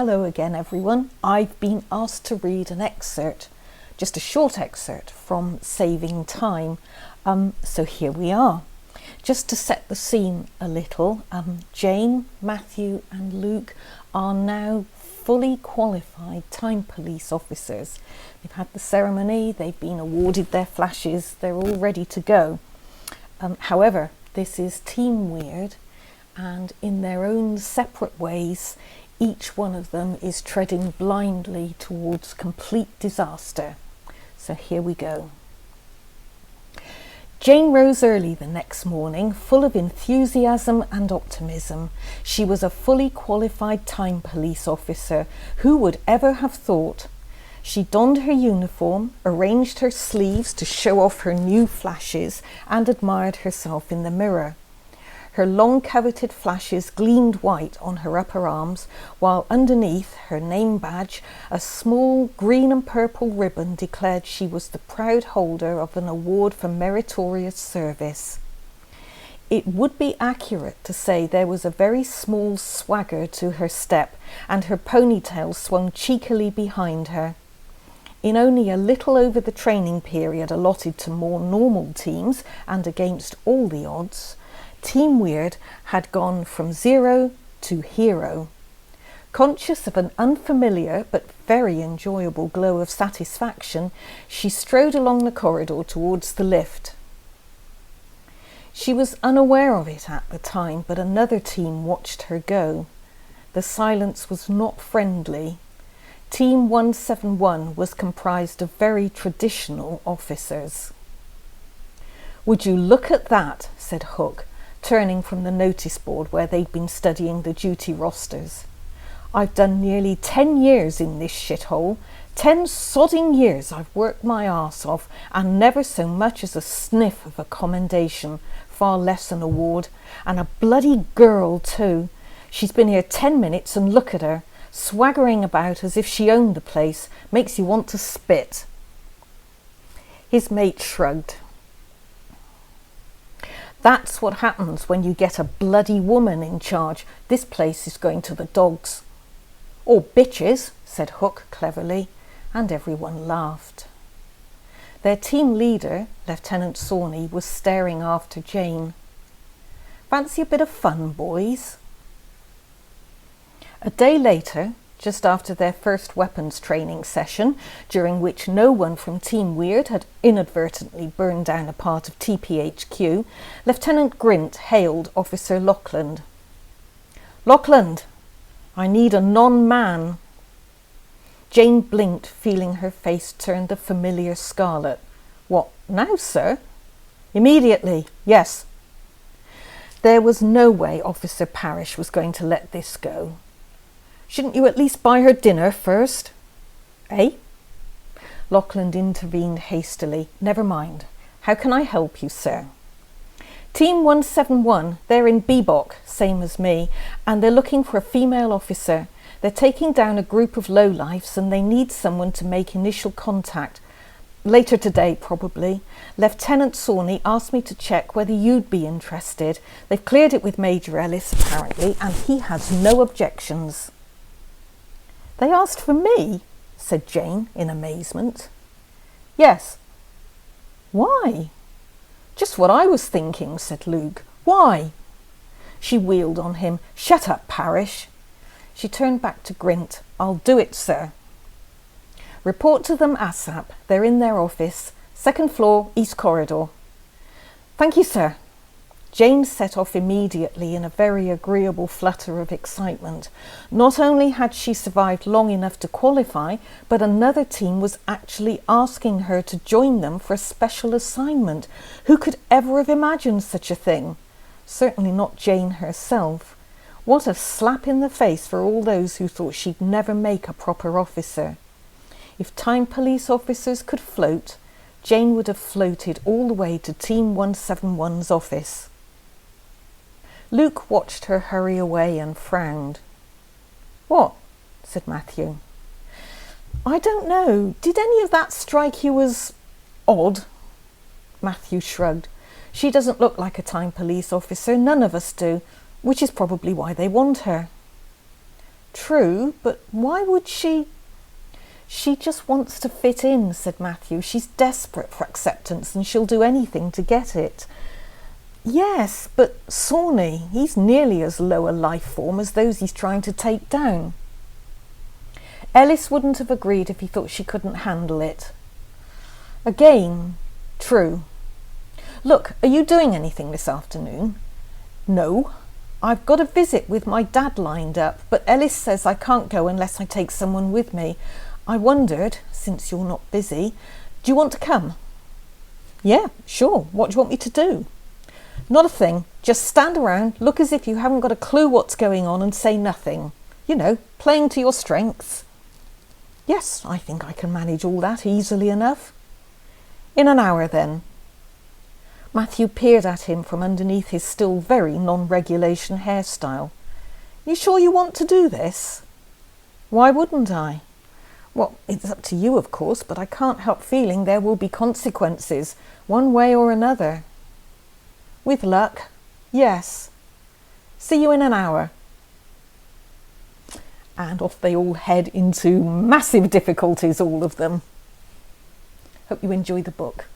Hello again everyone. I've been asked to read an excerpt, just a short excerpt from Saving Time. So here we are. Just to set the scene a little, Jane, Matthew and Luke are now fully qualified time police officers. They've had the ceremony, they've been awarded their flashes, they're all ready to go. However, this is Team Weird, and in their own separate ways, each one of them is treading blindly towards complete disaster. So here we go. Jane rose early the next morning, full of enthusiasm and optimism. She was a fully qualified time police officer. Who would ever have thought? She donned her uniform, arranged her sleeves to show off her new flashes, and admired herself in the mirror. Her long-coveted flashes gleamed white on her upper arms, while underneath her name badge, a small green and purple ribbon declared she was the proud holder of an award for meritorious service. It would be accurate to say there was a very small swagger to her step, and her ponytail swung cheekily behind her. In only a little over the training period allotted to more normal teams, and against all the odds, Team Weird had gone from zero to hero. Conscious of an unfamiliar but very enjoyable glow of satisfaction, she strode along the corridor towards the lift. She was unaware of it at the time, but another team watched her go. The silence was not friendly. Team 171 was comprised of very traditional officers. "Would you look at that?" said Hook, turning from the notice board where they'd been studying the duty rosters. "I've done nearly 10 years in this shithole. 10 sodding years I've worked my arse off, and never so much as a sniff of a commendation, far less an award. And a bloody girl too. She's been here 10 minutes and look at her, swaggering about as if she owned the place. Makes you want to spit." His mate shrugged. "That's what happens when you get a bloody woman in charge. This place is going to the dogs." "Or bitches," said Hook cleverly, and everyone laughed. Their team leader, Lieutenant Sawney, was staring after Jane. "Fancy a bit of fun, boys?" A day later, just after their first weapons training session, during which no one from Team Weird had inadvertently burned down a part of TPHQ, Lieutenant Grint hailed Officer Lockland. "Lockland, I need a non-man." Jane blinked, feeling her face turn the familiar scarlet. "What, now, sir?" "Immediately, yes." There was no way Officer Parrish was going to let this go. "Shouldn't you at least buy her dinner first?" "Eh?" Lockland intervened hastily. "Never mind. How can I help you, sir?" "Team 171, they're in Bebok, same as me, and they're looking for a female officer. They're taking down a group of lowlifes and they need someone to make initial contact. Later today, probably. Lieutenant Sawney asked me to check whether you'd be interested. They've cleared it with Major Ellis, apparently, and he has no objections." "They asked for me?" said Jane in amazement. "Yes." "Why?" "Just what I was thinking," said Luke. "Why?" She wheeled on him. "Shut up, Parrish." She turned back to Grint. "I'll do it, sir." "Report to them ASAP. They're in their office. 2nd floor, east corridor." "Thank you, sir." Jane set off immediately in a very agreeable flutter of excitement. Not only had she survived long enough to qualify, but another team was actually asking her to join them for a special assignment. Who could ever have imagined such a thing? Certainly not Jane herself. What a slap in the face for all those who thought she'd never make a proper officer. If time police officers could float, Jane would have floated all the way to Team 171's office. Luke watched her hurry away and frowned. "What?" said Matthew. "I don't know. Did any of that strike you as odd?" Matthew shrugged. "She doesn't look like a time police officer. None of us do, which is probably why they want her." True, but why would she? She just wants to fit in, said Matthew. She's desperate for acceptance and she'll do anything to get it. Yes, but Sawney, he's nearly as low a life form as those he's trying to take down. Ellis wouldn't have agreed if he thought she couldn't handle it. Again, true. Look, are you doing anything this afternoon? No. I've got a visit with my dad lined up, but Ellis says I can't go unless I take someone with me. I wondered, since you're not busy, do you want to come? Yeah, sure. What do you want me to do? Not a thing. Just stand around, look as if you haven't got a clue what's going on and say nothing. You know, playing to your strengths. Yes, I think I can manage all that easily enough. In an hour then. Matthew peered at him from underneath his still very non-regulation hairstyle. You sure you want to do this? Why wouldn't I? Well, it's up to you, of course, but I can't help feeling there will be consequences, one way or another. With luck, yes. See you in an hour. And off they all head into massive difficulties, all of them. Hope you enjoy the book.